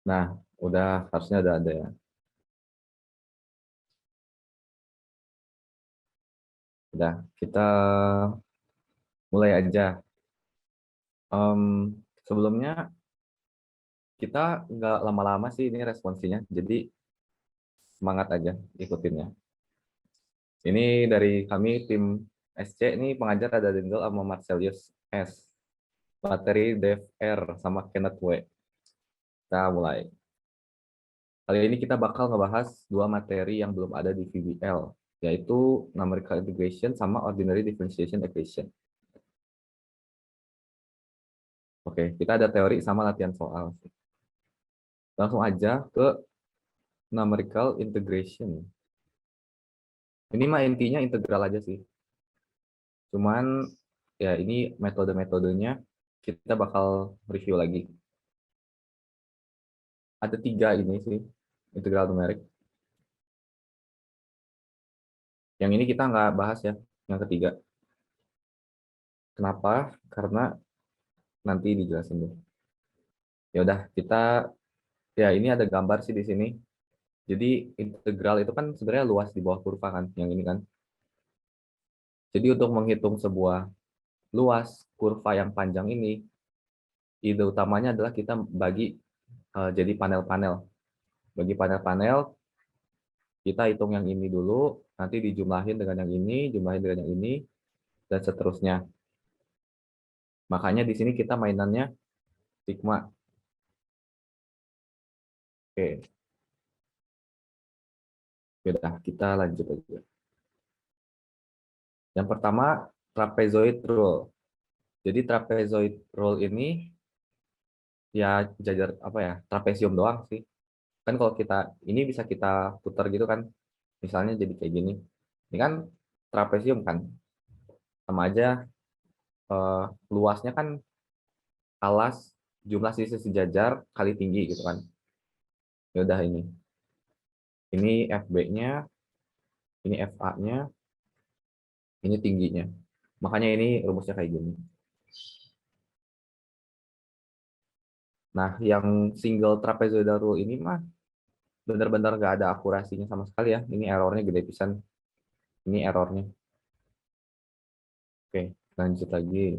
Nah, harusnya udah ada ya. Udah, kita mulai aja. Sebelumnya kita nggak lama-lama sih ini responsinya, jadi semangat aja ikutinnya. Ini dari kami tim SC, ini pengajar ada Dendel sama Marcelius S. Materi Dev R sama Kenneth W. Kita mulai. Kali ini kita bakal ngebahas dua materi yang belum ada di VBL, yaitu numerical integration sama ordinary differentiation equation. Oke, kita ada teori sama latihan soal. Langsung aja ke numerical integration. Ini mah intinya integral aja sih. Cuman ya ini metode-metodenya kita bakal review lagi. Ada tiga ini sih, integral numerik. Yang ini kita nggak bahas ya, yang ketiga. Kenapa? Karena nanti dijelasin dulu. Ya udah, kita ya ini ada gambar sih di sini. Jadi integral itu kan sebenarnya luas di bawah kurva kan, yang ini kan. Jadi untuk menghitung sebuah luas kurva yang panjang ini, ide utamanya adalah kita bagi jadi panel-panel. Bagi panel-panel, kita hitung yang ini dulu, nanti dijumlahin dengan yang ini, jumlahin dengan yang ini, dan seterusnya. Makanya di sini kita mainannya sigma. Oke, beda. Kita lanjut aja. Yang pertama, trapezoid rule. Jadi trapezoid rule ini ya jajar apa ya, trapesium doang sih. Kan kalau kita ini bisa kita putar gitu kan, misalnya jadi kayak gini. Ini kan trapesium kan, sama aja eh, luasnya kan alas jumlah sisi sejajar kali tinggi gitu kan. Ya udah ini FB-nya, ini FA-nya, ini tingginya. Makanya ini rumusnya kayak gini. Nah, yang single trapezoidal rule ini mah benar-benar nggak ada akurasinya sama sekali ya. Ini errornya gede pisan. Ini errornya. Oke, lanjut lagi.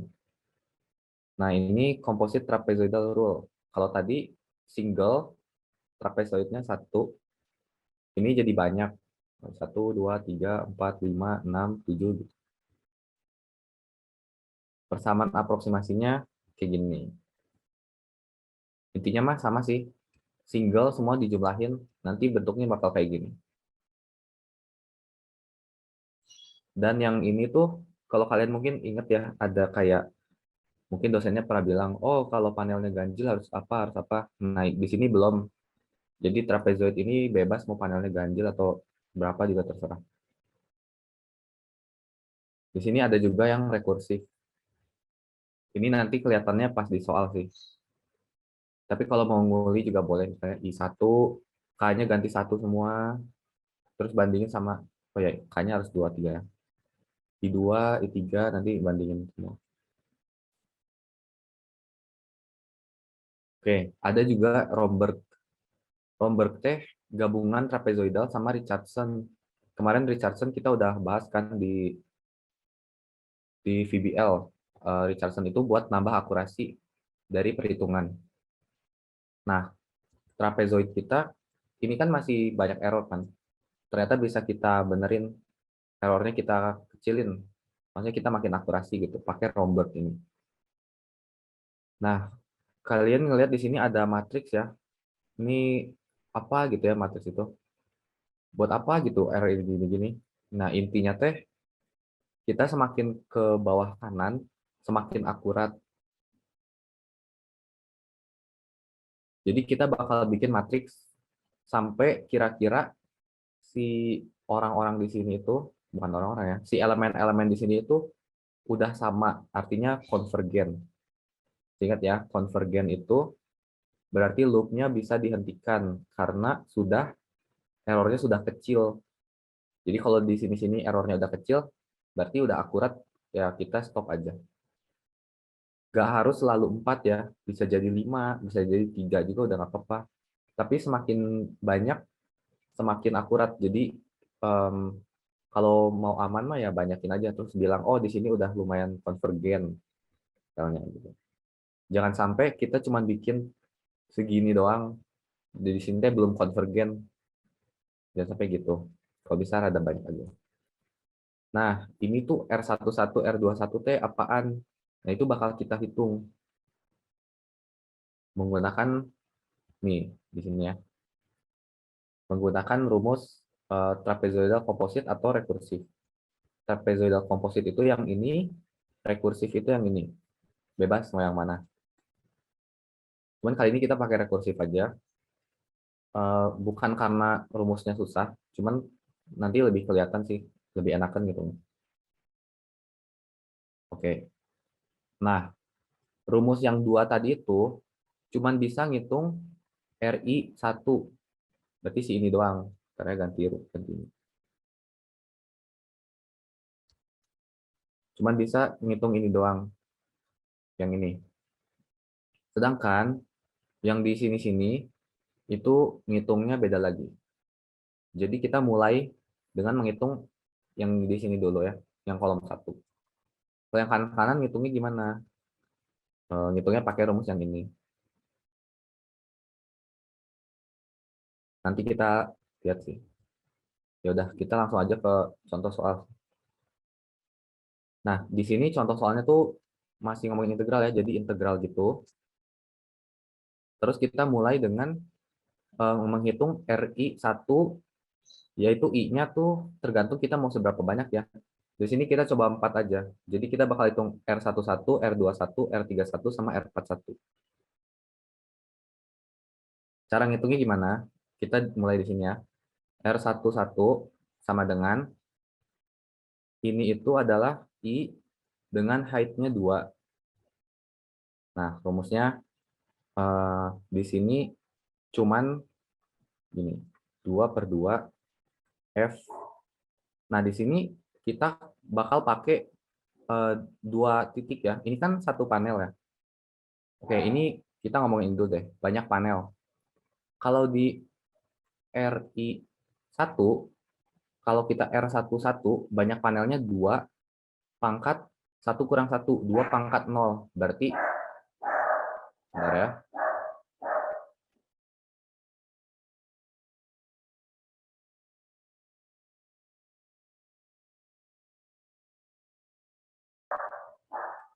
Nah, ini composite trapezoidal rule. Kalau tadi single trapezoidnya satu, ini jadi banyak. Satu, dua, tiga, empat, lima, enam, tujuh. Persamaan aproksimasinya kayak gini. Intinya mah sama sih. Single semua dijumlahin, nanti bentuknya bakal kayak gini. Dan yang ini tuh, kalau kalian mungkin inget ya, ada kayak, mungkin dosennya pernah bilang, oh kalau panelnya ganjil harus apa, harus apa. Nah, di sini belum. Jadi trapezoid ini bebas mau panelnya ganjil atau berapa juga terserah. Di sini ada juga yang rekursif. Ini nanti kelihatannya pas di soal sih. Tapi kalau mau nguli juga boleh, misalnya I1, K-nya ganti satu semua, terus bandingin sama, oh ya, K-nya harus 2, 3 ya. I2, I3, nanti bandingin semua. Oke, ada juga Romberg. Romberg teh gabungan trapezoidal sama Richardson. Kemarin Richardson kita udah bahas kan di VBL. Richardson itu buat nambah akurasi dari perhitungan. Nah, trapezoid kita ini kan masih banyak error kan. Ternyata bisa kita benerin errornya, kita kecilin. Maksudnya kita makin akurasi gitu pakai Romberg ini. Nah, kalian ngelihat di sini ada matriks ya. Ini apa gitu ya matriks itu? Buat apa gitu error ini gini-gini? Nah, intinya teh kita semakin ke bawah kanan, semakin akurat. Jadi kita bakal bikin matriks sampai kira-kira si orang-orang di sini itu, bukan orang-orang ya, si elemen-elemen di sini itu udah sama, artinya konvergen. Ingat ya, konvergen itu berarti loopnya bisa dihentikan karena errornya sudah kecil. Jadi kalau di sini-sini errornya udah kecil, berarti udah akurat, ya kita stop aja. Gak harus selalu 4 ya, bisa jadi 5, bisa jadi 3 juga udah nggak apa-apa. Tapi semakin banyak, semakin akurat. Jadi kalau mau aman mah ya banyakin aja, terus bilang, oh di sini udah lumayan konvergen, misalnya gitu. Jangan sampai kita cuma bikin segini doang, di sini teh belum konvergen, jangan sampai gitu. Kalau bisa rada banyak aja. Nah, ini tuh R11, R21 teh apaan? Nah, itu bakal kita hitung menggunakan nih di sini ya. Menggunakan rumus trapezoidal komposit atau rekursif. Trapezoidal komposit itu yang ini, rekursif itu yang ini. Bebas mau yang mana. Cuman kali ini kita pakai rekursif aja. Bukan karena rumusnya susah, cuman nanti lebih kelihatan sih, lebih enakan gitu. Oke. Nah, rumus yang dua tadi itu cuman bisa ngitung RI1. Berarti si ini doang. Karena ganti ini. Cuman bisa ngitung ini doang. Yang ini. Sedangkan yang di sini-sini itu ngitungnya beda lagi. Jadi kita mulai dengan menghitung yang di sini dulu ya. Yang kolom 1. Kalau yang kanan-kanan ngitungnya gimana? Ngitungnya pakai rumus yang ini. Nanti kita lihat sih. Ya udah, kita langsung aja ke contoh soal. Nah, di sini contoh soalnya tuh masih ngomongin integral ya, jadi integral gitu. Terus kita mulai dengan menghitung RI1, yaitu I-nya tuh tergantung kita mau seberapa banyak ya. Di sini kita coba 4 aja. Jadi kita bakal hitung R11, R21, R31, sama R41. Cara ngitungnya gimana? Kita mulai di sini ya. R11 sama dengan, ini itu adalah I dengan height-nya 2. Nah, rumusnya di sini cuman gini, 2 per 2 F. Nah, di sini kita bakal pakai 2 titik ya. Ini kan satu panel ya. Oke, ini kita ngomongin dulu deh. Banyak panel. Kalau di RI1, kalau kita R11, banyak panelnya 2 pangkat 1 kurang 1. 2 pangkat 0. Berarti, bentar ya.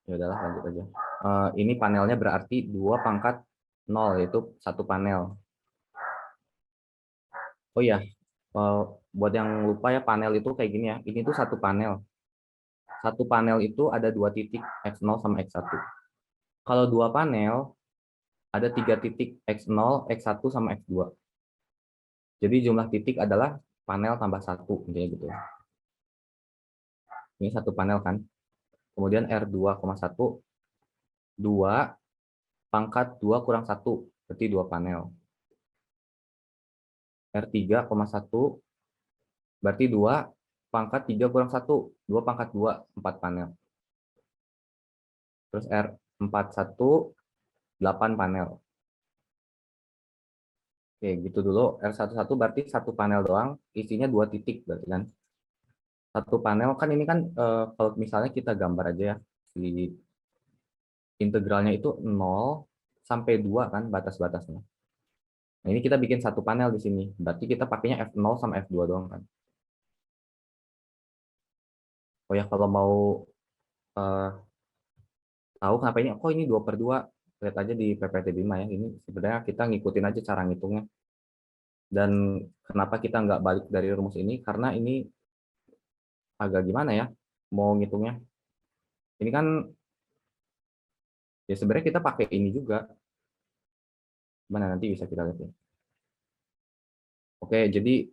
Ya udahlah, lanjut aja. Ini panelnya berarti 2 pangkat 0, yaitu satu panel. Oh iya, buat yang lupa ya, panel itu kayak gini ya. Ini tuh satu panel. Satu panel itu ada 2 titik, X0 sama X1. Kalau 2 panel, ada 3 titik, X0, X1, sama X2. Jadi jumlah titik adalah panel tambah 1, intinya gitu. Ini satu panel kan. Kemudian R2,1, 2 pangkat 2 kurang 1, berarti 2 panel. R3,1, berarti 2 pangkat 3 kurang 1, 2 pangkat 2, 4 panel. Terus R41, 8 panel. Oke, gitu dulu. R11 berarti satu panel doang, isinya 2 titik berarti kan. Satu panel kan ini kan kalau misalnya kita gambar aja ya, di integralnya itu 0 sampai 2 kan batas-batasnya. Nah, ini kita bikin satu panel di sini. Berarti kita pakainya F0 sama F2 doang kan. Oh ya, kalau mau eh, tahu kenapa ini, kok ini 2 per 2, lihat aja di PPT Bima ya. Ini sebenarnya kita ngikutin aja cara ngitungnya. Dan kenapa kita nggak balik dari rumus ini, karena ini agak gimana ya mau ngitungnya. Ini kan ya sebenarnya kita pakai ini juga. Mana nanti bisa kita lihat ya. Oke, jadi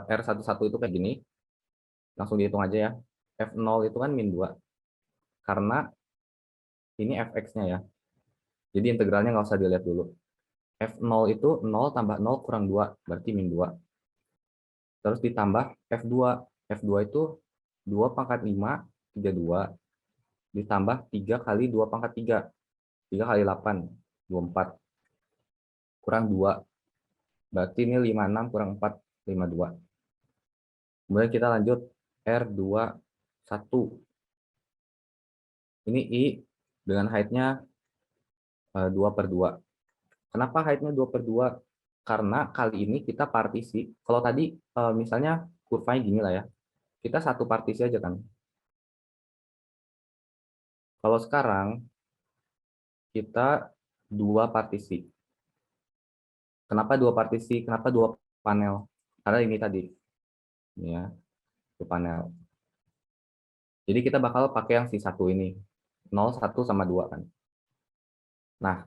R11 itu kayak gini. Langsung dihitung aja ya. F0 itu kan min 2. Karena ini Fx-nya ya. Jadi integralnya nggak usah dilihat dulu. F0 itu 0 tambah 0 kurang 2, berarti min 2. Terus ditambah F2. F2 itu 2 pangkat 5, 32. Ditambah 3 kali 2 pangkat 3. 3 kali 8, 24. Kurang 2. Berarti ini 56 kurang 4, 52. Kemudian kita lanjut R21. Ini I dengan height-nya 2/2. Kenapa height-nya 2/2? Karena kali ini kita partisi. Kalau tadi misalnya kurvanya gini lah ya. Kita satu partisi aja kan. Kalau sekarang kita dua partisi. Kenapa dua partisi? Kenapa dua panel? Karena ini tadi. Ini ya, dua panel. Jadi kita bakal pakai yang si satu ini. 0, 1, sama 2 kan. Nah,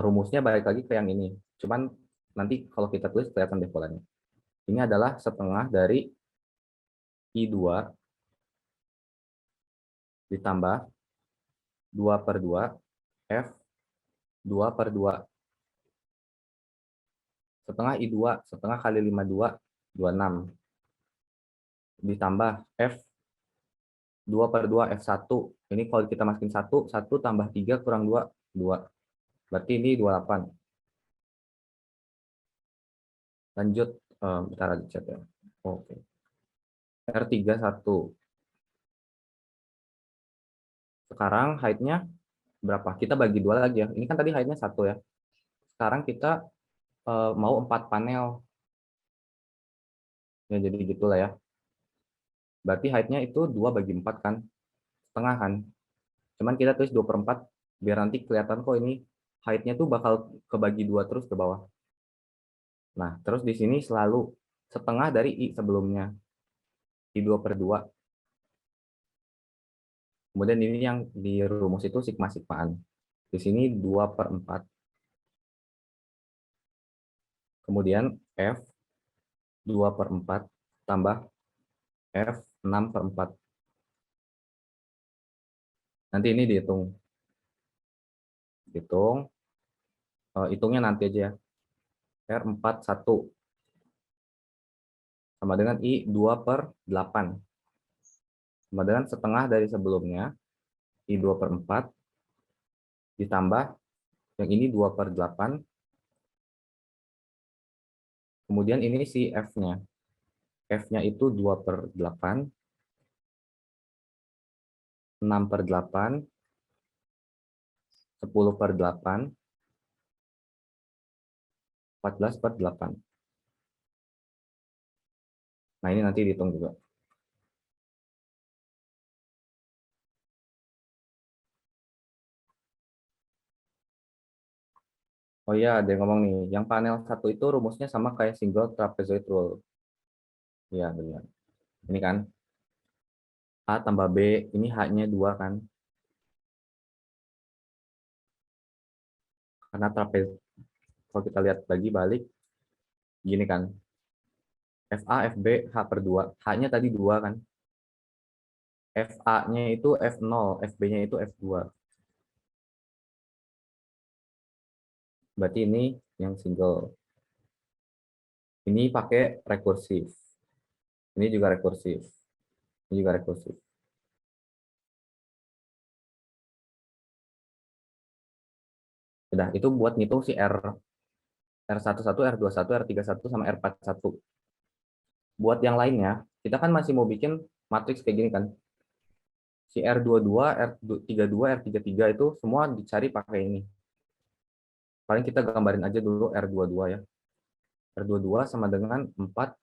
rumusnya balik lagi ke yang ini. Cuman nanti kalau kita tulis kelihatan deh polanya. Ini adalah setengah dari I2 ditambah 2/2 F 2/2. Setengah I2, setengah kali 52, 26. Ditambah F 2/2 F1. Ini kalau kita masukin 1, 1 tambah 3 kurang 2, 2. Berarti ini 28. Lanjut, bentar lagi chat ya. Oke. R31. Sekarang height-nya berapa? Kita bagi dua lagi ya. Ini kan tadi height-nya 1 ya. Sekarang kita mau 4 panel. Ya, jadi gitulah ya. Berarti height-nya itu 2/4 kan. Setengah kan. Cuman kita tulis 2/4 biar nanti kelihatan kok ini height-nya tuh bakal kebagi 2 terus ke bawah. Nah, terus di sini selalu setengah dari I sebelumnya. I 2/2. Kemudian ini yang di rumus itu sigma-sigmaan. Di sini 2/4. Kemudian F 2/4 tambah F 6/4. Nanti ini dihitung. Hitungnya nanti aja ya. R41 sama dengan I 2/8. Sama dengan setengah dari sebelumnya, I 2/4 ditambah yang ini 2/8. Kemudian ini si F-nya. F-nya itu 2/8, 6/8, 10/8, 14/8. Nah, ini nanti dihitung juga. Oh iya, ada yang ngomong nih. Yang panel 1 itu rumusnya sama kayak single trapezoid rule. Iya, benar. Ini kan A tambah B, ini H-nya 2 kan. Karena trapez, kalau kita lihat lagi balik, gini kan. FA, FB, H/2. H-nya tadi 2 kan. FA-nya itu F0, FB-nya itu F2. Berarti ini yang single. Ini pakai rekursif. Ini juga rekursif. Ini juga rekursif. Udah, itu buat ngitung si R11, R21, R31, sama R41. Buat yang lainnya, kita kan masih mau bikin matriks kayak gini kan. Si R22, R32, R33 itu semua dicari pakai ini. Paling kita gambarin aja dulu R22 ya. R22 sama dengan 4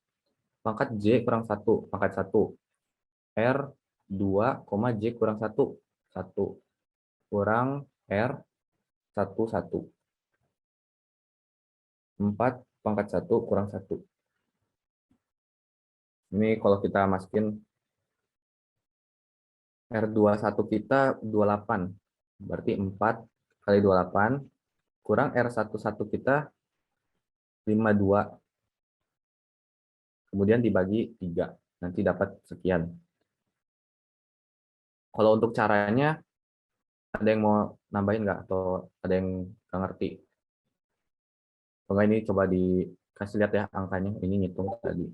pangkat J kurang 1, pangkat 1. R2, J kurang 1, 1 kurang R11. 4 pangkat 1 kurang 1. Ini kalau kita masukin R21 kita 28. Berarti 4 kali 28 kurang R11 kita 52. Kemudian dibagi 3. Nanti dapat sekian. Kalau untuk caranya, ada yang mau nambahin nggak? Atau ada yang nggak ngerti? Kalau ini coba dikasih lihat ya angkanya. Ini ngitung tadi.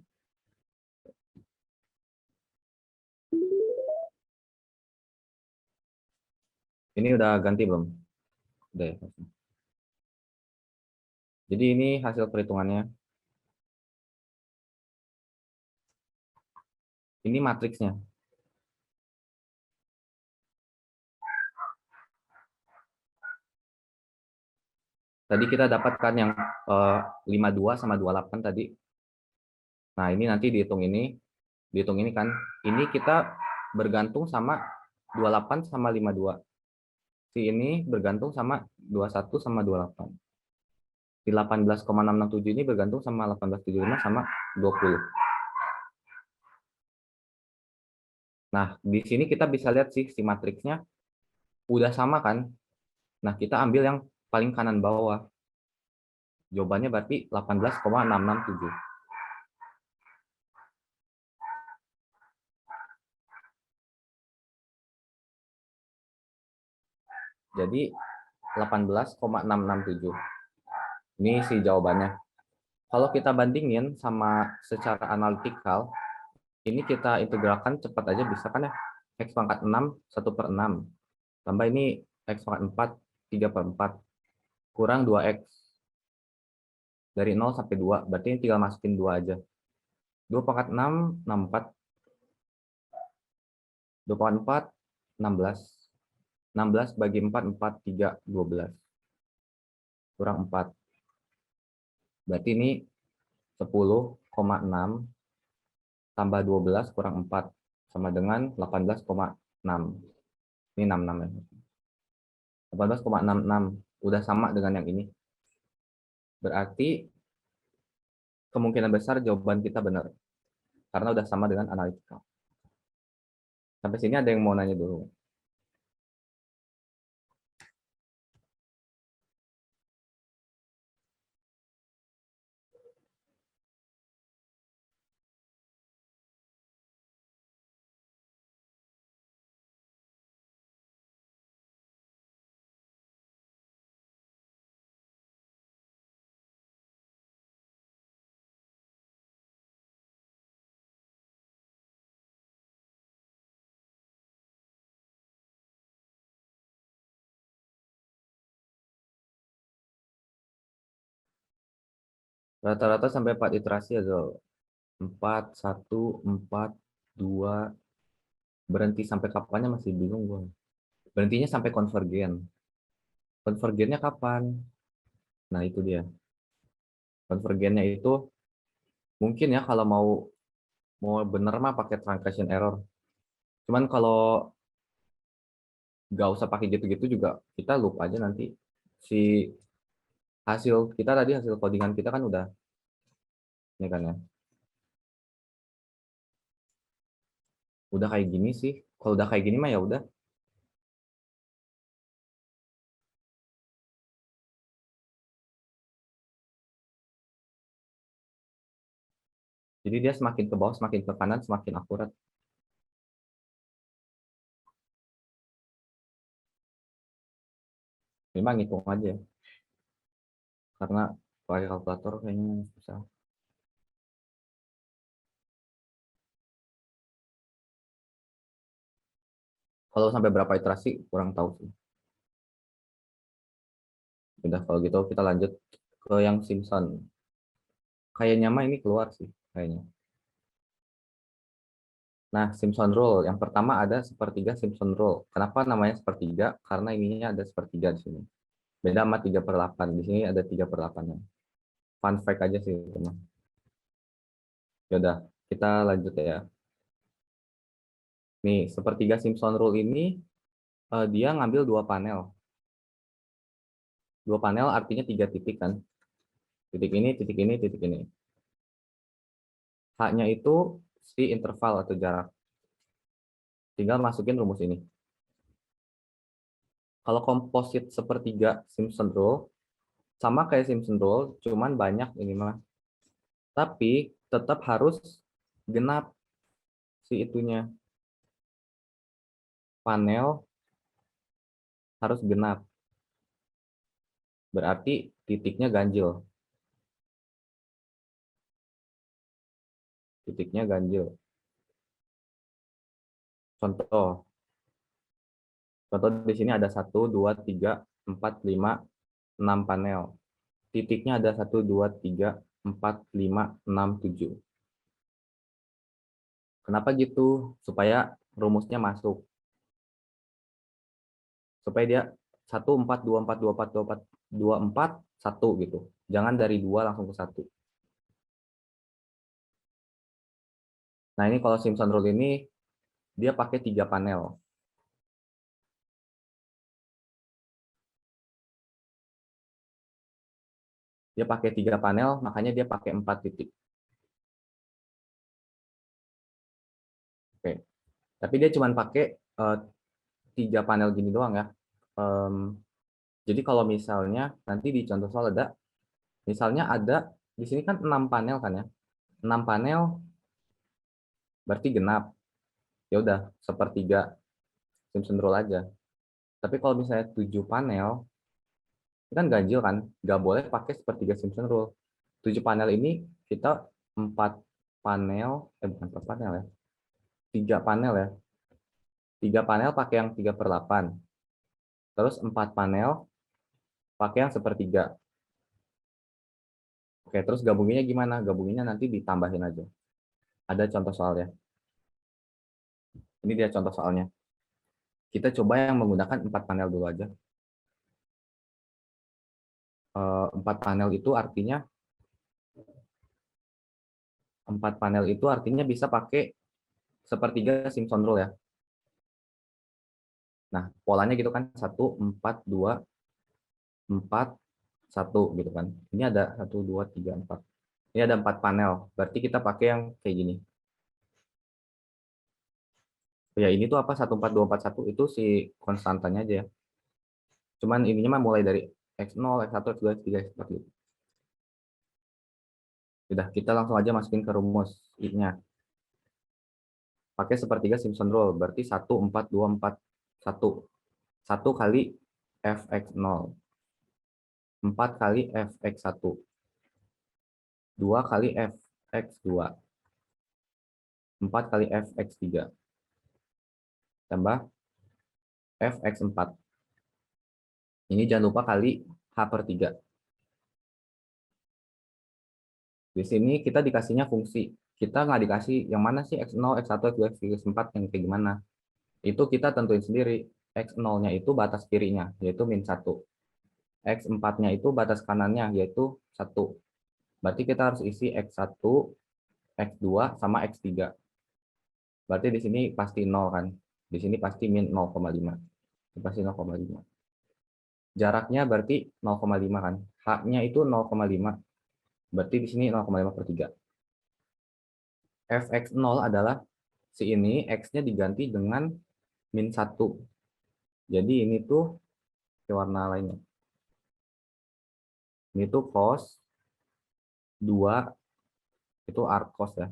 Ini udah ganti belum? Udah ya. Jadi ini hasil perhitungannya. Ini matriksnya. Tadi kita dapatkan yang 52 sama 28 tadi. Nah, ini nanti dihitung ini kan. Ini kita bergantung sama 28 sama 52. Si ini bergantung sama 21 sama 28. Di 18,667 ini bergantung sama 1875 sama 20. Nah, di sini kita bisa lihat sih si matriksnya udah sama kan. Nah, kita ambil yang paling kanan bawah. Jawabannya berarti 18,667. Jadi 18,667. Ini sih jawabannya. Kalau kita bandingin sama secara analitikal, ini kita integralkan cepat aja bisa kan ya. X pangkat 6, 1/6. Tambah ini X pangkat 4, 3/4. Kurang 2X. Dari 0 sampai 2. Berarti ini tinggal masukin 2 aja. 2 pangkat 6, 64. 2 pangkat 4, 16. 16 bagi 4, 4, 3, 12. Kurang 4. Berarti ini 10,6 tambah 12 kurang 4 sama dengan 18,6. Ini 66 ya. 18,66 udah sama dengan yang ini. Berarti kemungkinan besar jawaban kita benar karena udah sama dengan analitikal. Sampai sini ada yang mau nanya dulu? Rata-rata sampai 4 iterasi ya, Zul. 4, 1, 4, 2. Berhenti sampai kapannya masih bingung gue. Berhentinya sampai konvergen. Konvergennya kapan? Nah, itu dia. Konvergennya itu mungkin ya kalau mau mau bener mah pakai translation error. Cuman kalau nggak usah pakai gitu-gitu juga kita loop aja nanti si hasil kita tadi hasil codingan kita kan udah ini kan ya udah kayak gini sih. Kalau udah kayak gini mah ya udah. Jadi dia semakin ke bawah semakin ke kanan semakin akurat. Memang ngitung aja karena pakai kalkulator kayaknya susah. Kalau sampai berapa iterasi kurang tahu sih. Udah kalau gitu kita lanjut ke yang Simpson. Kayaknya mah ini keluar sih kayaknya. Nah, Simpson rule. Yang pertama ada sepertiga Simpson rule. Kenapa namanya sepertiga? Karena ininya ada sepertiga di sini. Beda sama 3/8. Di sini ada 3/8-nya. Fun fact aja sih, teman. Ya udah, kita lanjut ya. Nih, sepertiga Simpson rule ini dia ngambil dua panel. Dua panel artinya tiga titik kan. Titik ini, titik ini, titik ini. H-nya itu si interval atau jarak. Tinggal masukin rumus ini. Kalau komposit sepertiga Simpson rule, sama kayak Simpson rule, cuman banyak ini mah. Tapi tetap harus genap si itunya. Panel harus genap. Berarti titiknya ganjil. Titiknya ganjil. Contoh. Contoh di sini ada 1, 2, 3, 4, 5, 6 panel. Titiknya ada 1, 2, 3, 4, 5, 6, 7. Kenapa gitu? Supaya rumusnya masuk. Supaya dia 1 4 2 4 2 4 2 4 1 gitu. Jangan dari 2 langsung ke 1. Nah, ini kalau Simpson rule ini dia pakai 3 panel. Dia pakai 3 panel, makanya dia pakai 4 titik. Oke. Tapi dia cuma pakai 3 panel gini doang ya. Jadi kalau misalnya nanti di contoh soal ada, misalnya ada di sini kan 6 panel kan ya. 6 panel berarti genap. Ya udah, sepertiga Simpson rule aja. Tapi kalau misalnya 7 panel, itu kan ganjil kan, nggak boleh pakai sepertiga Simpson rule. 7 panel ini kita 4 panel, bukan 4 panel ya, 3 panel ya. 3 panel pakai yang 3/8. Terus 4 panel pakai yang sepertiga. Oke, terus gabunginnya gimana? Gabunginnya nanti ditambahin aja. Ada contoh soal ya. Ini dia contoh soalnya. Kita coba yang menggunakan 4 panel dulu aja. 4 panel itu artinya 4 panel itu artinya bisa pakai sepertiga Simpson rule ya. Nah, polanya gitu kan 1 4 2 4 1 gitu kan. Ini ada 1 2 3 4. Ini ada 4 panel. Berarti kita pakai yang kayak gini. Ya, ini tuh apa 1 4 2 4 1 itu si konstantanya aja ya. Cuman ininya mah mulai dari x0, x1, x2, x3, x4 gitu. Udah, kita langsung aja masukin ke rumus I-nya. Pakai sepertiga Simpson rule, berarti 1 4 2 4 1. 1 kali fx0. 4 kali fx1. 2 kali fx2. 4 kali fx3. Tambah fx4. Ini jangan lupa kali h/3. Di sini kita dikasihnya fungsi. Kita nggak dikasih yang mana sih x0, x1, x2, x3, x4 yang kayak gimana. Itu kita tentuin sendiri. X0-nya itu batas kirinya, yaitu -1. X4-nya itu batas kanannya, yaitu 1. Berarti kita harus isi X1, X2, sama X3. Berarti di sini pasti 0 kan. Di sini pasti min 0,5. Ini pasti 0,5. Jaraknya berarti 0,5 kan. H-nya itu 0,5. Berarti di sini 0,5/3. Fx0 adalah si ini, X-nya diganti dengan -1. Jadi ini tuh ke warna lainnya. Ini tuh cos 2, itu arc cos ya.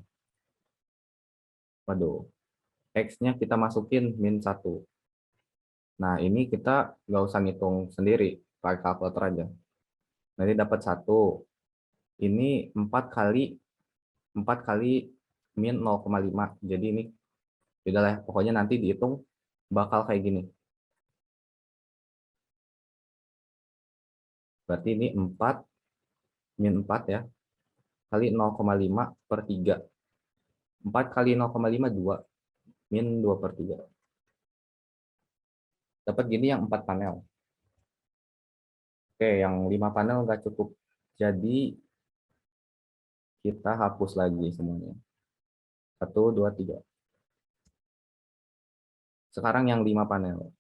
Waduh. X-nya kita masukin -1. Nah, ini kita nggak usah ngitung sendiri, pakai kalkulator aja. Nanti dapat 1. Ini 4 kali min 0,5. Jadi ini udah lah, pokoknya nanti dihitung bakal kayak gini. Berarti ini 4 min 4 ya, kali 0,5/3. 4 kali 0,5, 2. Min 2/3. Dapat gini yang 4 panel. Oke, yang 5 panel nggak cukup. Jadi kita hapus lagi semuanya. 1 2 3. Sekarang yang 5 panel.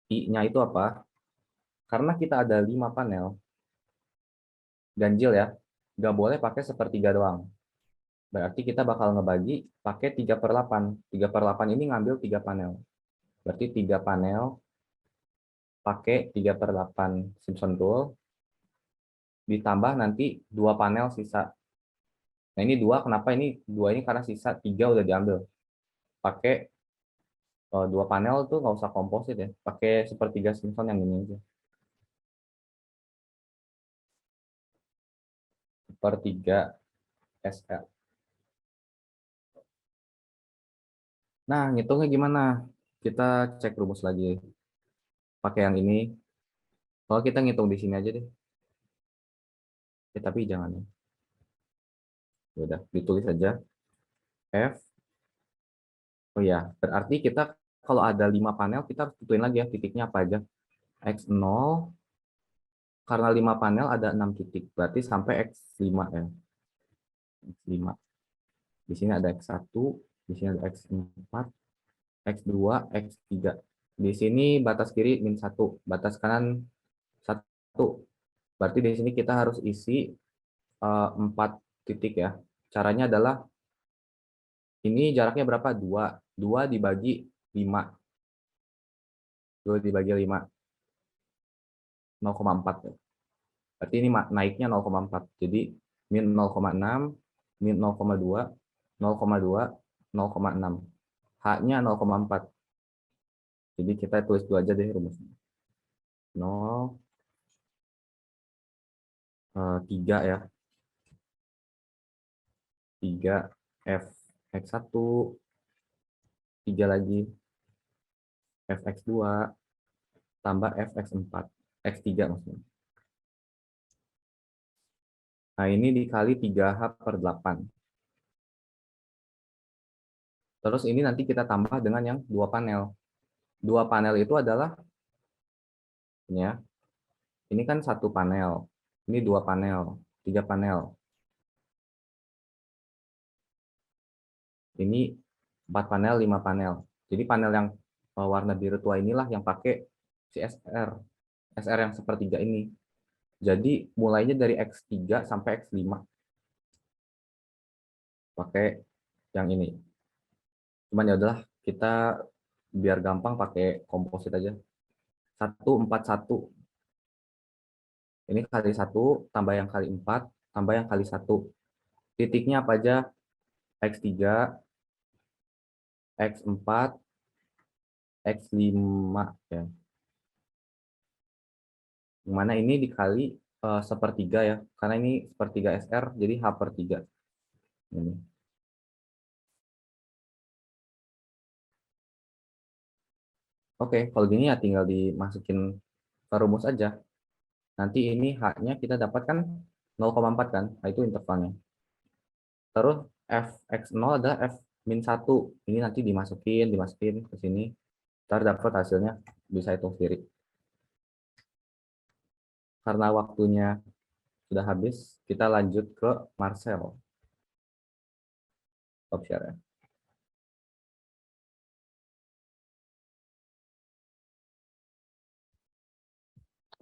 I-nya itu apa? Karena kita ada 5 panel, ganjil ya, nggak boleh pakai sepertiga doang. Berarti kita bakal ngebagi pakai 3/8. 3/8 ini ngambil 3 panel. Berarti 3 panel pakai 3/8 Simpson rule, ditambah nanti 2 panel sisa. Nah, ini 2, kenapa ini 2 ini? Karena sisa 3 udah diambil. Pakai 2 panel tuh nggak usah komposit ya, pakai sepertiga Simpson yang ini aja. Sepertiga SL. Nah, ngitungnya gimana? Kita cek rumus lagi. Pakai yang ini. Kalau kita ngitung di sini aja deh. Tapi jangan ya. Ya udah, ditulis aja F. Oh ya, berarti kita kalau ada 5 panel, kita harus tentuin lagi ya titiknya apa aja. X0, karena 5 panel ada 6 titik, berarti sampai X5 ya. X5. Di sini ada X1, di sini ada X4, X2, X3. Di sini batas kiri -1, batas kanan 1. Berarti di sini kita harus isi 4 titik ya. Caranya adalah ini jaraknya berapa? 2. 2 dibagi 5. 2 dibagi 5. 0,4 ya. Berarti ini naiknya 0,4. Jadi min 0,6, min 0,2, 0,2, 0,6. H-nya 0,4. Jadi kita tulis dulu aja deh rumusnya. 0, 3 ya. 3 F X1, 3 lagi F X2, tambah F X4. X3 maksudnya. Nah, ini dikali 3H/8. Terus ini nanti kita tambah dengan yang 2 panel. 2 panel itu adalah ini ya. Ini kan 1 panel. Ini 2 panel, 3 panel. Ini 4 panel, 5 panel. Jadi panel yang warna biru tua inilah yang pakai CSR. SR yang sepertiga ini. Jadi mulainya dari X3 sampai X5. Pakai yang ini. Cuman ya udahlah, kita biar gampang pakai komposit aja. 1, 4, 1. Ini kali 1, tambah yang kali 4, tambah yang kali 1. Titiknya apa aja? X3, X4, X5 ya. Yang mana ini dikali sepertiga ya. Karena ini sepertiga SR, jadi H/3. Ini. Oke, kalau gini ya tinggal dimasukin ke rumus aja. Nanti ini H-nya kita dapatkan 0,4 kan? Nah, itu intervalnya. Terus Fx0 adalah F-1. Ini nanti dimasukin ke sini. Ntar dapat hasilnya, bisa hitung sendiri. Karena waktunya sudah habis, kita lanjut ke Marcel. Stop share ya.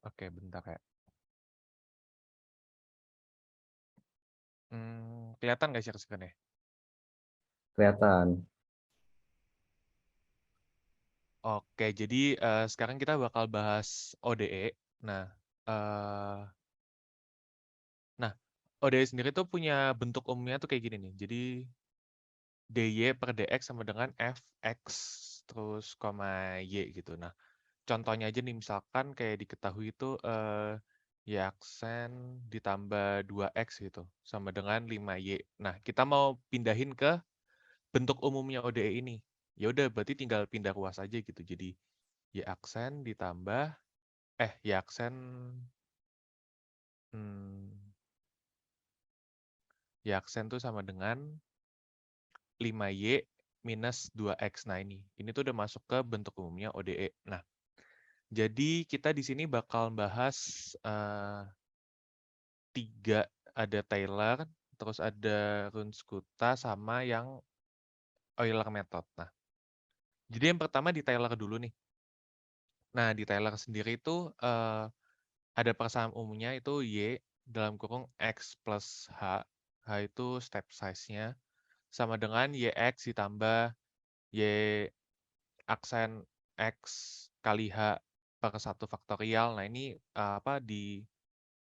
Oke, bentar ya. Kelihatan nggak share screen-nya? Kelihatan. Oke, jadi sekarang kita bakal bahas ODE. Nah, eh, ODE sendiri tuh punya bentuk umumnya tuh kayak gini nih. Jadi dy/dx sama dengan fx terus koma y gitu. Nah, contohnya aja nih misalkan kayak diketahui itu y aksen ditambah 2x gitu sama dengan 5y. Nah, kita mau pindahin ke bentuk umumnya ODE ini. Ya udah berarti tinggal pindah ruas aja gitu. Jadi y aksen ditambah y aksen y aksen tuh sama dengan 5y minus 2x. Nah, ini tuh udah masuk ke bentuk umumnya ODE. Nah, jadi kita di sini bakal bahas 3, ada Taylor, terus ada Runge-Kutta sama yang Euler method. Nah, jadi yang pertama di Taylor dulu nih. Nah, di Taylor sendiri itu ada persamaan umumnya itu Y dalam kurung X plus H. H itu step size-nya sama dengan YX ditambah Y aksen X kali H per 1 faktorial. Nah, ini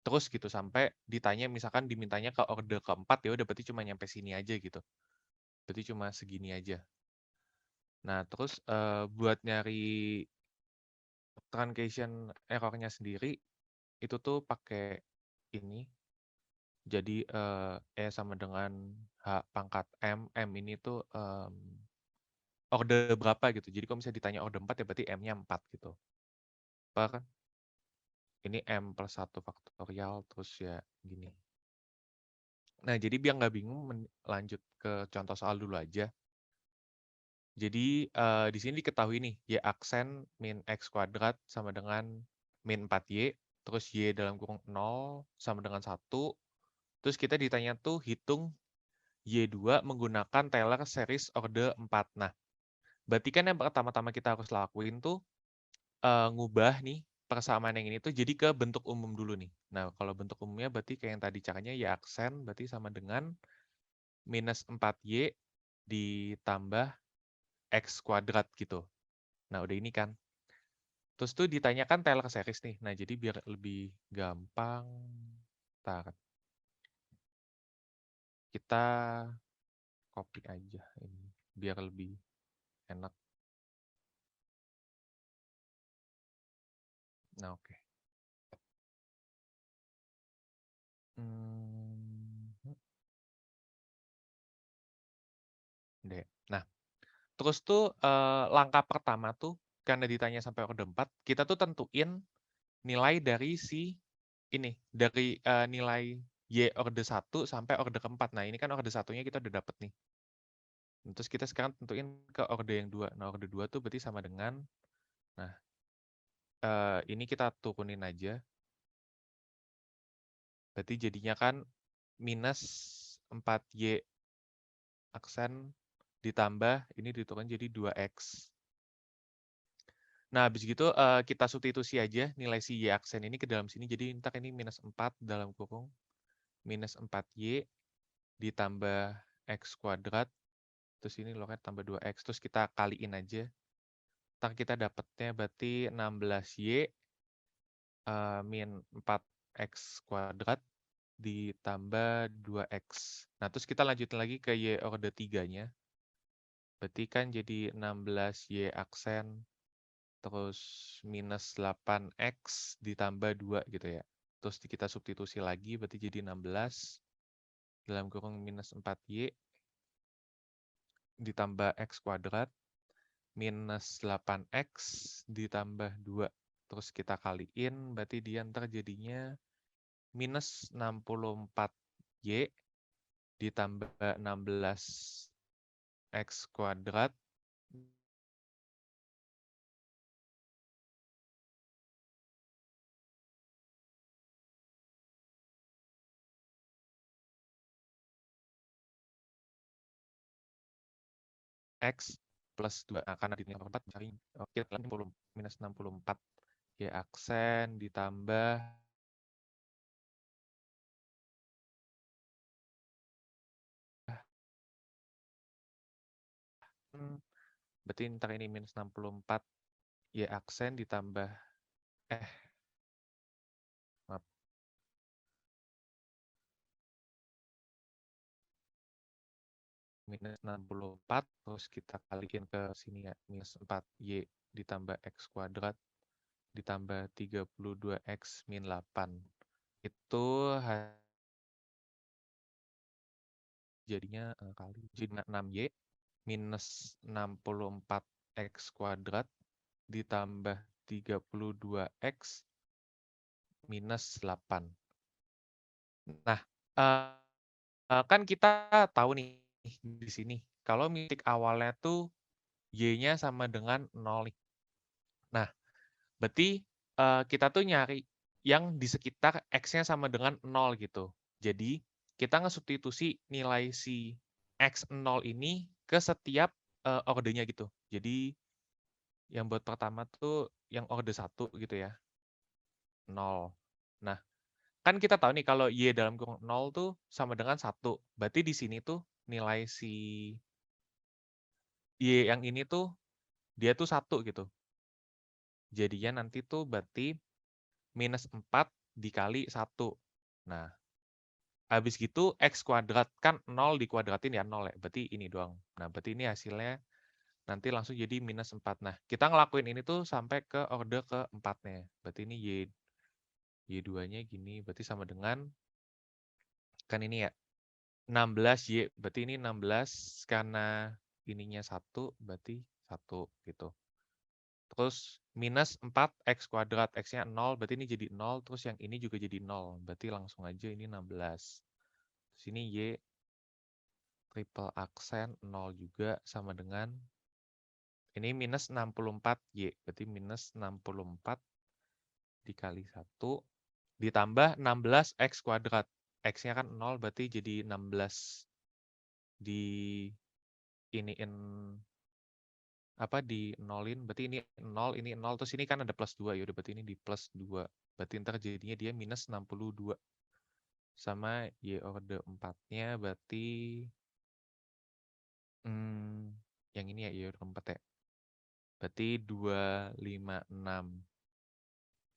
terus gitu sampai ditanya misalkan dimintanya ke order keempat, ya udah berarti cuma nyampe sini aja gitu. Berarti cuma segini aja. Nah, terus buat nyari truncation error-nya sendiri itu tuh pakai ini. Jadi sama dengan H pangkat M. M ini tuh order berapa gitu. Jadi kalau misalnya ditanya order 4 ya berarti M-nya 4 gitu. Per ini M plus 1 faktorial terus ya gini. Nah, jadi biar nggak bingung, lanjut ke contoh soal dulu aja. Jadi, di sini diketahui nih, Y aksen min X kuadrat sama dengan min 4Y, terus Y dalam kurung 0 sama dengan 1, terus kita ditanya tuh hitung Y2 menggunakan Taylor series orde 4. Nah, berarti kan yang pertama-tama kita harus lakuin tuh, ngubah nih persamaan yang ini tuh jadi ke bentuk umum dulu nih. Nah, kalau bentuk umumnya berarti kayak yang tadi caranya Y aksen berarti sama dengan minus 4Y ditambah X kuadrat gitu. Nah, udah ini kan. Terus tuh ditanyakan Taylor series nih. Nah, jadi biar lebih gampang, ntar kita copy aja ini, biar lebih enak. Nah, oke. Deh. Nah, terus tuh langkah pertama tuh, karena ditanya sampai orde 4, kita tuh tentuin nilai dari si ini, dari nilai Y orde 1 sampai orde keempat. Nah, ini kan orde satunya kita udah dapet nih. Terus kita sekarang tentuin ke orde yang 2. Nah, orde 2 tuh berarti sama dengan, nah, ini kita turunin aja. Berarti jadinya kan minus 4Y aksen ditambah, ini diturunkan jadi 2X. Nah, habis gitu kita substitusi aja nilai si Y aksen ini ke dalam sini. Jadi ntar ini minus 4 dalam kurung minus 4Y ditambah X kuadrat. Terus ini logat tambah 2X. Terus kita kaliin aja. Ntar kita dapatnya berarti 16Y min 4X kuadrat ditambah 2X. Nah, terus kita lanjutin lagi ke Y orde 3-nya. Berarti kan jadi 16Y aksen terus minus 8X ditambah 2 gitu ya. Terus kita substitusi lagi, berarti jadi 16 dalam kurung minus 4Y ditambah X kuadrat minus 8X ditambah 2. Terus kita kaliin, berarti dia ntar jadinya minus 64Y ditambah 16X kuadrat X plus 2. Nah, karena di 64 cari kita minus 64 Y aksen ditambah berarti ntar ini minus 64 Y aksen ditambah maaf, minus 64 terus kita kaliin ke sini ya, minus 4Y ditambah X kuadrat ditambah 32X min 8. Itu jadinya kali jadi 6Y minus 64X kuadrat ditambah 32X minus 8. Nah, kan kita tahu nih di sini, kalau titik awalnya tuh Y-nya sama dengan 0 nih. Nah, berarti kita tuh nyari yang di sekitar X-nya sama dengan 0 gitu. Jadi, kita ngesubstitusi nilai si X0 ini ke setiap ordenya gitu. Jadi, yang buat pertama tuh yang orde 1 gitu ya, 0. Nah, kan kita tahu nih kalau Y dalam kurung 0 tuh sama dengan 1. Berarti di sini tuh nilai si Y yang ini tuh, dia tuh 1 gitu. Jadinya nanti tuh berarti minus 4 dikali 1. Nah, habis gitu X kuadrat, kan 0 dikuadratin ya 0 ya, berarti ini doang. Nah, berarti ini hasilnya nanti langsung jadi minus 4. Nah, kita ngelakuin ini tuh sampai ke orde ke-4-nya. Berarti ini Y2-nya gini, berarti sama dengan, kan ini ya, 16Y, berarti ini 16 karena ininya 1, berarti 1 gitu. Terus minus 4X kuadrat, X-nya 0, berarti ini jadi 0, terus yang ini juga jadi 0. Berarti langsung aja ini 16. Sini Y triple aksen 0 juga sama dengan ini minus 64 Y. Berarti minus 64 dikali 1 ditambah 16 X kuadrat. X-nya kan 0 berarti jadi 16 di iniin apa di nolin, berarti ini 0, ini 0, terus ini kan ada plus 2, yaudah berarti ini di plus 2. Berarti ntar jadinya dia minus 62. Sama Y order 4-nya berarti yang ini ya Y order 4 ya. Berarti 256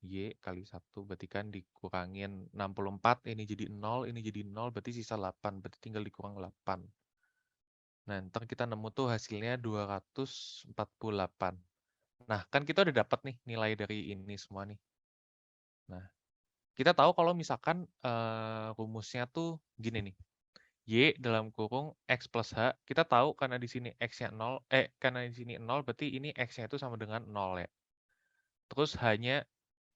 Y kali 1, berarti kan dikurangin 64, ini jadi 0, ini jadi 0, berarti sisa 8, berarti tinggal dikurang 8. Nah, ntar kita nemu tuh hasilnya 248. Nah, kan kita udah dapat nih nilai dari ini semua nih. Nah, kita tahu kalau misalkan rumusnya tuh gini nih. Y dalam kurung X plus H, kita tahu karena di sini X-nya 0, karena di sini 0, berarti ini X-nya itu sama dengan 0 ya. Terus H-nya,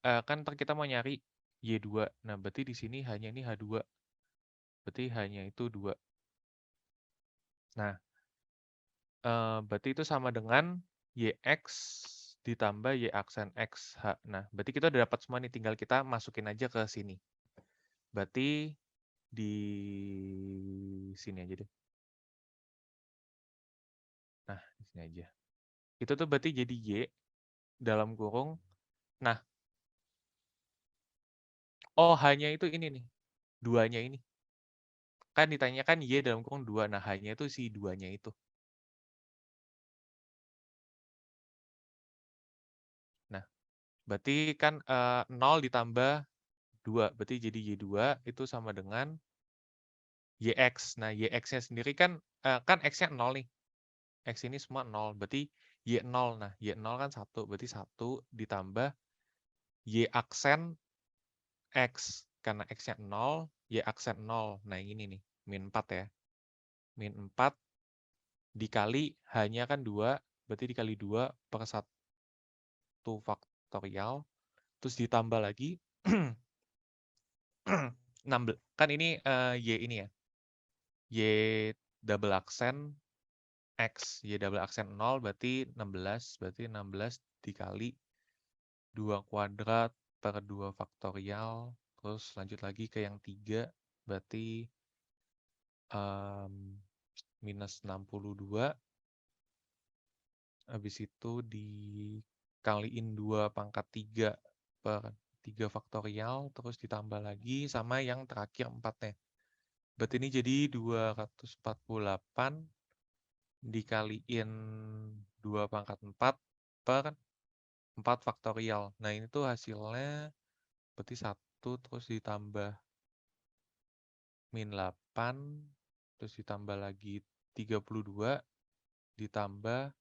kan ntar kita mau nyari Y2, nah berarti di sini hanya ini H2, berarti hanya itu 2. Nah, berarti itu sama dengan YX ditambah Y aksen X, H. Nah, berarti kita udah dapat semua nih, tinggal kita masukin aja ke sini. Berarti di sini aja deh. Nah, di sini aja. Itu tuh berarti jadi Y dalam kurung. Nah, oh hanya itu ini nih, 2-nya ini. Kan ditanyakan Y dalam kurung 2, nah hanya itu si 2-nya itu. Nah, berarti kan 0 ditambah 2, berarti jadi Y2 itu sama dengan YX. Nah, YX-nya sendiri kan X-nya 0 nih. X ini semua 0, berarti Y0. Nah, Y0 kan 1, berarti 1 ditambah Y aksen X. Karena X-nya 0, Y aksen 0. Nah, ini nih, min 4 ya. Min 4 dikali hanya kan 2, berarti dikali 2 per 1 faktorial. Terus ditambah lagi, 16. Kan ini Y ini ya. Y double aksen X, Y double aksen 0 berarti 16, berarti 16 dikali 2 kuadrat per 2 faktorial, terus lanjut lagi ke yang 3, berarti minus 62, habis itu dikaliin 2 pangkat 3 per 3 faktorial, terus ditambah lagi sama yang terakhir 4-nya. Berarti ini jadi 248 dikaliin 2 pangkat 4 per 4 faktorial. Nah, ini tuh hasilnya berarti 1 terus ditambah min 8 terus ditambah lagi 32 ditambah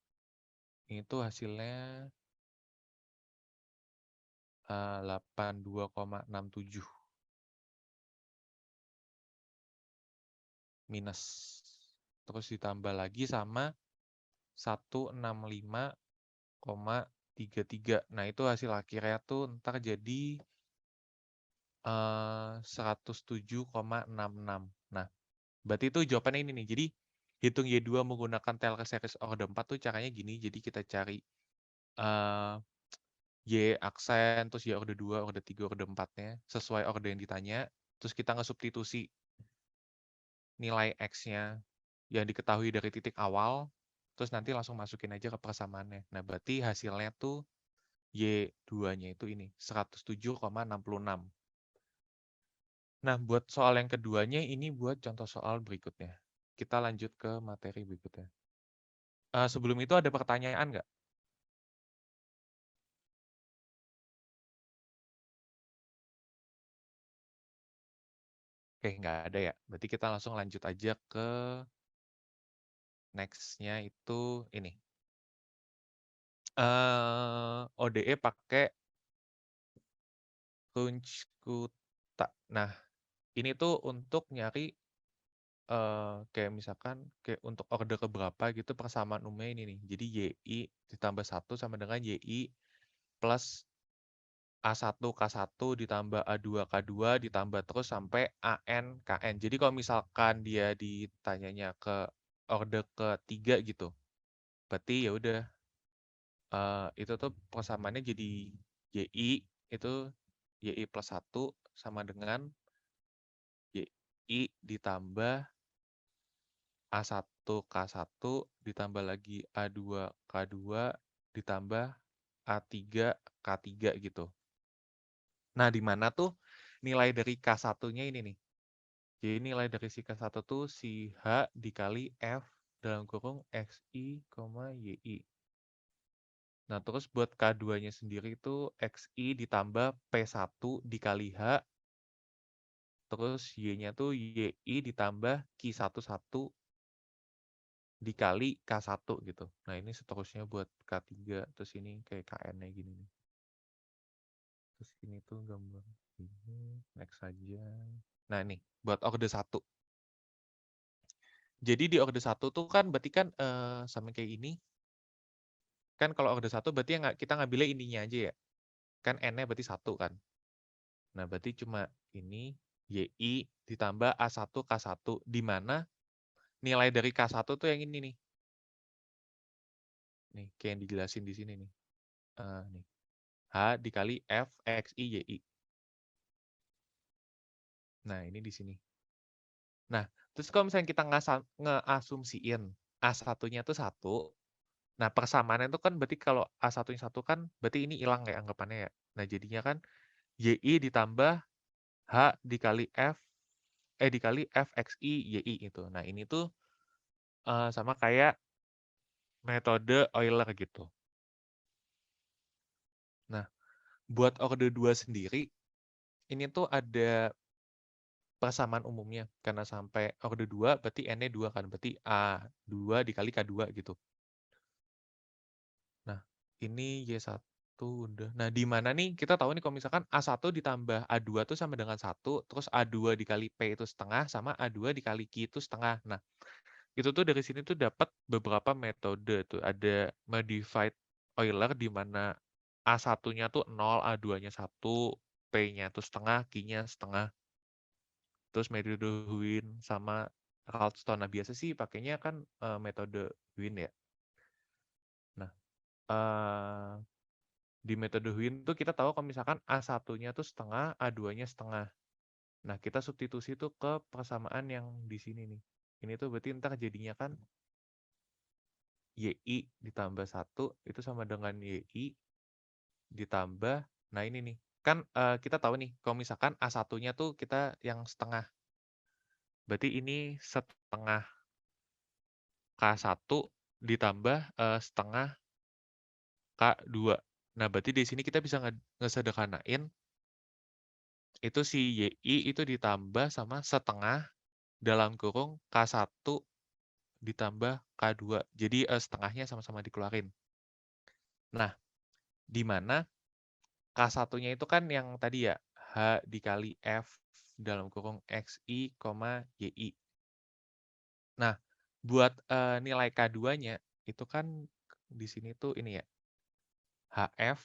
ini tuh hasilnya 82,67 minus. Terus ditambah lagi sama 165,33. Nah, itu hasil akhirnya tuh ntar jadi 107,66. Nah, berarti itu jawabannya ini nih. Jadi, hitung Y2 menggunakan Taylor series order 4 tuh caranya gini. Jadi, kita cari Y aksen, terus Y order 2, order 3, order 4-nya. Sesuai order yang ditanya. Terus kita ngesubstitusi nilai X-nya yang diketahui dari titik awal. Terus nanti langsung masukin aja ke persamaannya. Nah, berarti hasilnya tuh Y2-nya itu ini, 107,66. Nah, buat soal yang keduanya, ini buat contoh soal berikutnya. Kita lanjut ke materi berikutnya. Sebelum itu ada pertanyaan nggak? Oke, nggak ada ya. Berarti kita langsung lanjut aja ke next-nya itu ini. ODE pakai Runskutta. Nah, ini tuh untuk nyari kayak misalkan kayak untuk order keberapa gitu persamaan umumnya ini nih. Jadi YI ditambah 1 sama dengan YI plus A1 K1 ditambah A2 K2 ditambah terus sampai AN KN. Jadi kalau misalkan dia ditanyanya ke orde ketiga gitu, berarti ya udah itu tuh persamaannya jadi YI itu YI plus 1 sama dengan YI ditambah A1 K1 ditambah lagi A2 K2 ditambah A3 K3 gitu. Nah, di mana tuh nilai dari K1-nya ini nih. Jadi nilai dari si K1 tuh si H dikali F dalam kurung XI, YI. Nah, terus buat K2-nya sendiri itu XI ditambah P1 dikali H, terus Y-nya tuh YI ditambah Q11 dikali K1 gitu. Nah, ini seterusnya buat K3, terus ini kayak KN-nya gini nih. Terus ini tuh gambar ini, next saja. Nah, ini buat orde 1. Jadi di orde 1 tuh kan berarti kan sama kayak ini. Kan kalau orde 1 berarti kita ngambilnya ininya aja ya. Kan N-nya berarti 1 kan. Nah, berarti cuma ini YI ditambah A1 K1 di mana nilai dari K1 tuh yang ini nih. Nih, kayak yang dijelasin di sini nih. Nih. H dikali F XI YI. Nah, ini di sini. Nah, terus kalau misalnya kita ngeasumsiin A1-nya tuh 1, nah persamaannya itu kan berarti kalau A1-nya 1 kan berarti ini hilang ya anggapannya ya. Nah, jadinya kan YI ditambah H dikali dikali F XI YI itu. Nah, ini tuh sama kayak metode Euler gitu. Nah, buat orde 2 sendiri, ini tuh ada persamaan umumnya. Karena sampai orde 2, berarti N-nya 2 kan. Berarti A2 dikali K2 gitu. Nah, ini Y1 udah. Nah, di mana nih kita tahu nih kalau misalkan A1 ditambah A2 tuh sama dengan 1, terus A2 dikali P itu setengah, sama A2 dikali Q itu setengah. Nah, itu tuh dari sini tuh dapat beberapa metode tuh. Ada modified Euler di mana A1-nya tuh 0, A2-nya 1, P-nya tuh setengah, Q-nya setengah. Terus metode Wien sama Ralston. Nah, biasa sih pakainya kan metode Wien ya. Nah, di metode Wien tuh kita tahu kalau misalkan A1-nya tuh setengah, A2-nya setengah. Nah, kita substitusi tuh ke persamaan yang di sini nih. Ini tuh berarti ntar jadinya kan YI ditambah 1 itu sama dengan YI ditambah, nah ini nih. Kan kita tahu nih, kalau misalkan A1-nya tuh kita yang setengah. Berarti ini setengah K1 ditambah setengah K2. Nah, berarti di sini kita bisa ngesederhanain itu si YI itu ditambah sama setengah dalam kurung K1 ditambah K2. Jadi setengahnya sama-sama dikeluarin. Nah, di mana K1-nya itu kan yang tadi ya, H dikali F dalam kurung XI, YI. Nah, buat nilai K2-nya, itu kan di sini tuh ini ya, HF,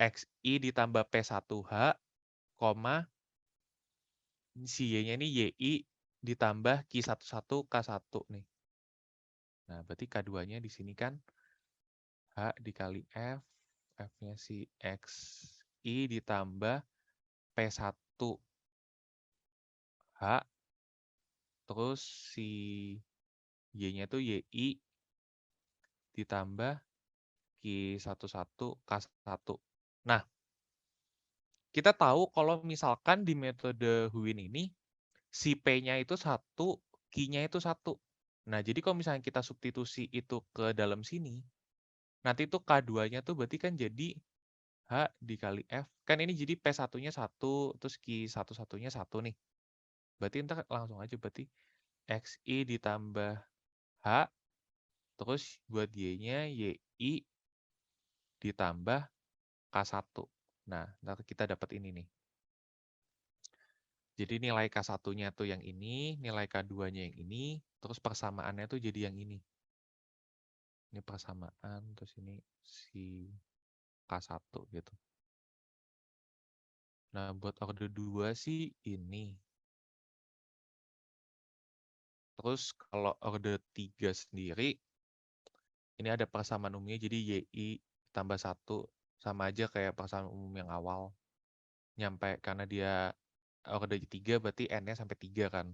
XI ditambah P1H, si Y-nya ini YI ditambah Q11 K1 nih. Nah, berarti K2-nya di sini kan H dikali F, F-nya si XI ditambah P1H, terus si Y-nya itu YI ditambah Q11 K1. Nah, kita tahu kalau misalkan di metode Wien ini, si P-nya itu 1, Q-nya itu 1. Nah, jadi kalau misalnya kita substitusi itu ke dalam sini, nanti tuh K2-nya tuh berarti kan jadi H dikali F. Kan ini jadi P1-nya 1, terus Q11-nya 1 nih. Berarti ntar langsung aja berarti XI ditambah H, terus buat Y-nya YI ditambah K1. Nah, nanti kita dapat ini nih. Jadi nilai K1-nya tuh yang ini, nilai K2-nya yang ini, terus persamaannya tuh jadi yang ini. Ini persamaan, terus ini si K1 gitu. Nah, buat orde 2 sih ini. Terus kalau orde 3 sendiri, ini ada persamaan umumnya, jadi YI tambah 1 sama aja kayak persamaan umum yang awal. Nyampe, karena dia orde 3 berarti N-nya sampai 3 kan.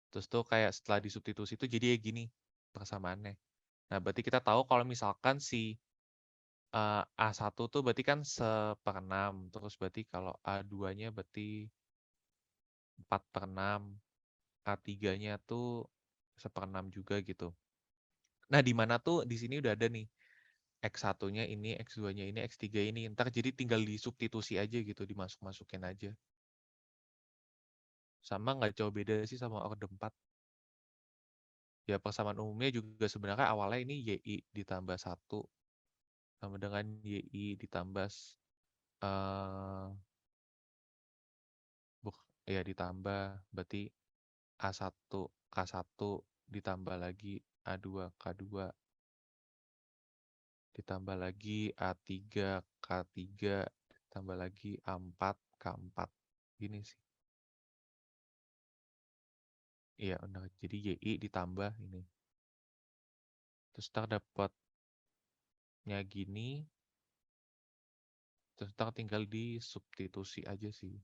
Terus tuh kayak setelah disubstitusi itu jadi ya gini persamaannya. Nah, berarti kita tahu kalau misalkan si A1 tuh berarti kan 1/6. Terus berarti kalau A2-nya berarti 4/6. A3-nya tuh 1/6 juga gitu. Nah, di mana tuh di sini udah ada nih X1-nya ini, X2-nya ini, X3 ini. Ntar jadi tinggal disubstitusi aja gitu, dimasuk-masukin aja. Sama nggak jauh beda sih sama orde 4. Ya, persamaan umumnya juga sebenarnya awalnya ini YI ditambah 1 sama dengan YI ditambah ya ditambah berarti A1 K1 ditambah lagi A2 K2 ditambah lagi A3 K3 ditambah lagi A4 K4 gini sih. Iya, benar. Jadi YI ditambah ini. Terus terdapatnya gini. Terus tinggal disubstitusi aja sih.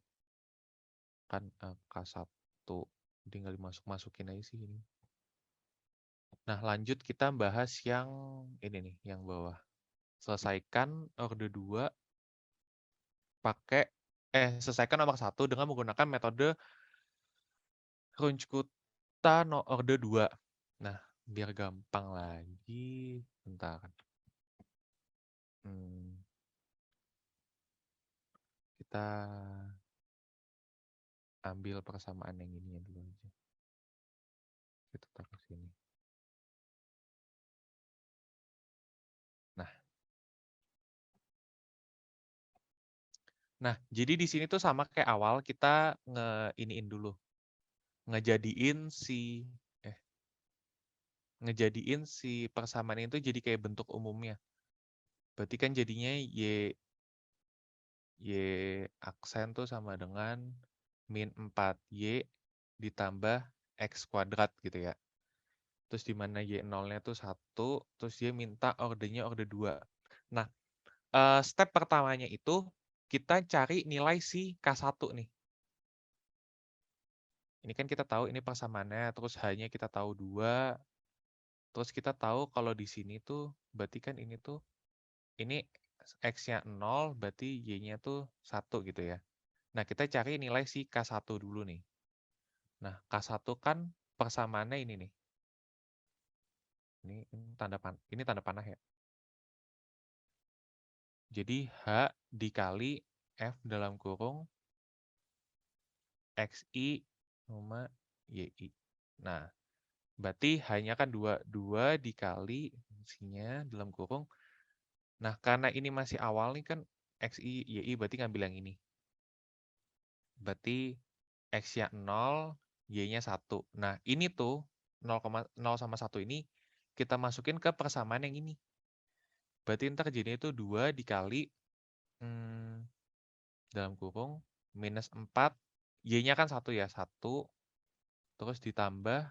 Kan K1 tinggal dimasuk-masukin aja sih ini. Nah, lanjut kita bahas yang ini nih, yang bawah. Selesaikan orde 2 selesaikan nomor 1 dengan menggunakan metode Runge-Kutta orde 2. Nah, biar gampang lagi, bentar. Kita ambil persamaan yang ini dulu aja. Kita taruh sini. Nah, jadi di sini tuh sama kayak awal kita ngejadiin dulu. Ngejadiin si persamaan itu jadi kayak bentuk umumnya. Berarti kan jadinya Y aksen tuh sama dengan min 4Y ditambah X kuadrat gitu ya. Terus di mana Y0-nya tuh 1, terus dia minta ordenya orde 2. Nah, step pertamanya itu kita cari nilai si K1 nih. Ini kan kita tahu ini persamaannya, terus H-nya kita tahu 2, terus kita tahu kalau di sini tuh, berarti kan ini tuh, ini X-nya 0, berarti Y-nya tuh 1 gitu ya. Nah, kita cari nilai si K1 dulu nih. Nah, K1 kan persamaannya ini nih. Ini tanda panah ya. Jadi H dikali F dalam kurung XI sama YI. Nah, berarti hanya kan 2 dikali fungsinya dalam kurung. Nah, karena ini masih awal nih kan XI, YI berarti ngambil yang ini. Berarti X-nya 0, Y-nya 1. Nah, ini tuh 0 sama 1 ini kita masukin ke persamaan yang ini. Berarti ntar jadinya itu 2 dikali dalam kurung minus 4. Y-nya kan 1 ya, 1. Terus ditambah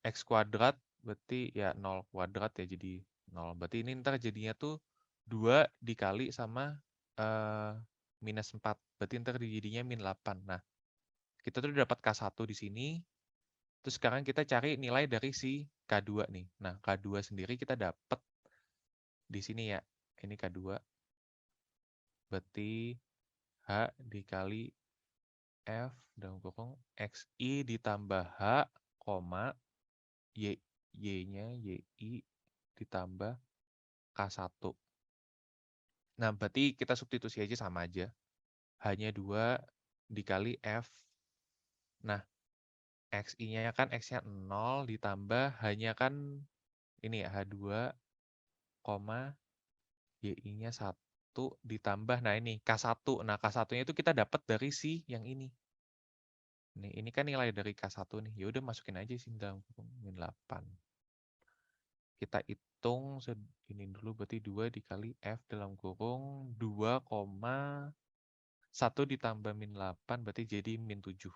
X kuadrat, berarti ya 0 kuadrat ya, jadi 0. Berarti ini ntar jadinya tuh 2 dikali sama minus 4. Berarti ntar jadinya min 8. Nah, kita tuh dapat K1 di sini. Terus sekarang kita cari nilai dari si K2 nih. Nah, K2 sendiri kita dapat di sini ya. Ini K2. Berarti H dikali F dalam kurung XI ditambah H, Y-nya YI ditambah K1. Nah, berarti kita substitusi aja sama aja. Hanya 2 dikali F. Nah, XI-nya kan X-nya 0 ditambah hanya kan ini ya, H2, YI-nya 1 ditambah, nah ini K1. Nah, K1-nya itu kita dapat dari si yang ini. Ini kan nilai dari K1 nih. Ya udah masukin aja sih dalam kurung min 8. Kita hitung ini dulu berarti 2 dikali F dalam kurung 2, 1 ditambah min 8 berarti jadi min 7.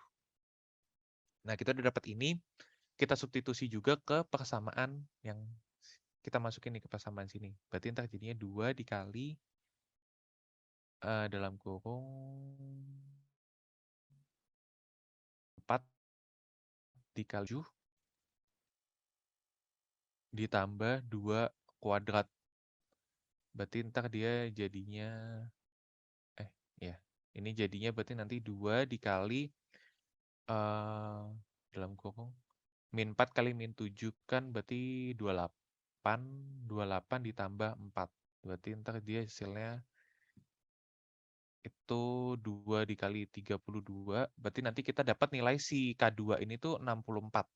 Nah, kita udah dapat ini, kita substitusi juga ke persamaan yang kita masukin nih ke persamaan sini. Berarti ntar jadinya 2 dikali dalam kurung 4 dikali 7 ditambah 2 kuadrat. Berarti ntar dia jadinya, ya, ini jadinya berarti nanti 2 dikali dalam kurung min 4 kali min 7 kan berarti 28, 28 ditambah 4. Berarti ntar dia hasilnya itu 2 dikali 32, berarti nanti kita dapat nilai si K2 ini tuh 64.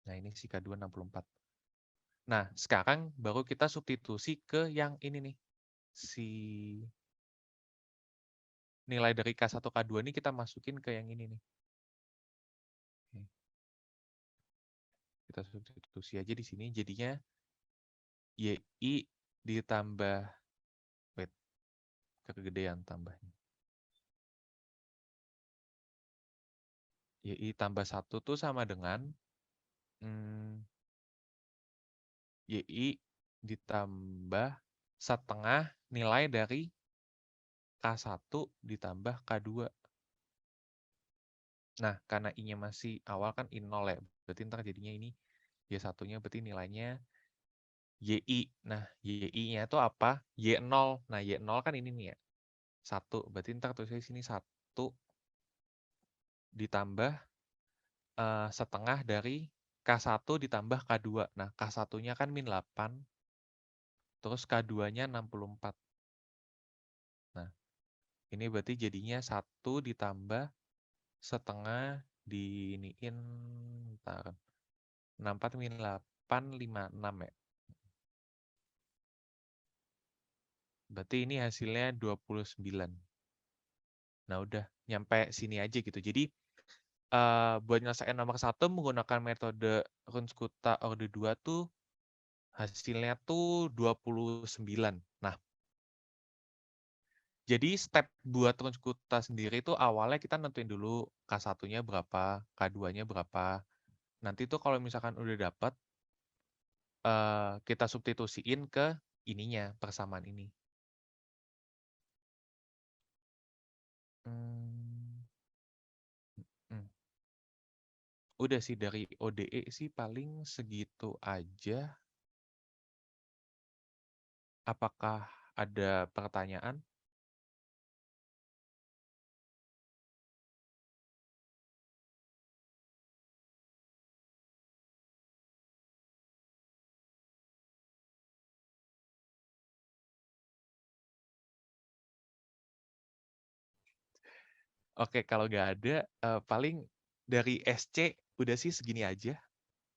Nah, ini si K2 64. Nah, sekarang baru kita substitusi ke yang ini nih. Si nilai dari K1 K2 ini kita masukin ke yang ini nih. Oke. Kita substitusi aja di sini, jadinya YI ditambah, wait, kegedean tambahnya. YI tambah 1 tuh sama dengan YI ditambah setengah nilai dari K1 ditambah K2. Nah, karena I-nya masih awal kan I0 ya, berarti ntar jadinya ini Y1-nya berarti nilainya YI. Nah, YI-nya itu apa? Y0. Nah, Y0 kan ini nih ya, 1. Berarti ntar tulisnya di sini 1 ditambah setengah dari K1 ditambah K2. Nah, K1-nya kan min 8, terus K2-nya 64. Nah, ini berarti jadinya 1 ditambah setengah diiniin, bentar, 64 min 8, 56 ya. Berarti ini hasilnya 29. Nah, udah nyampe sini aja gitu. Jadi, buat nyelesain nomor 1 menggunakan metode Runskuta orde 2 tuh hasilnya tuh 29. Nah, jadi step buat Runskuta sendiri itu awalnya kita nentuin dulu K1-nya berapa, K2-nya berapa. Nanti tuh kalau misalkan udah dapat, kita substitusiin ke ininya, persamaan ini. Udah sih dari ODE sih paling segitu aja. Apakah ada pertanyaan? Oke, kalau nggak ada, paling dari SC udah sih segini aja.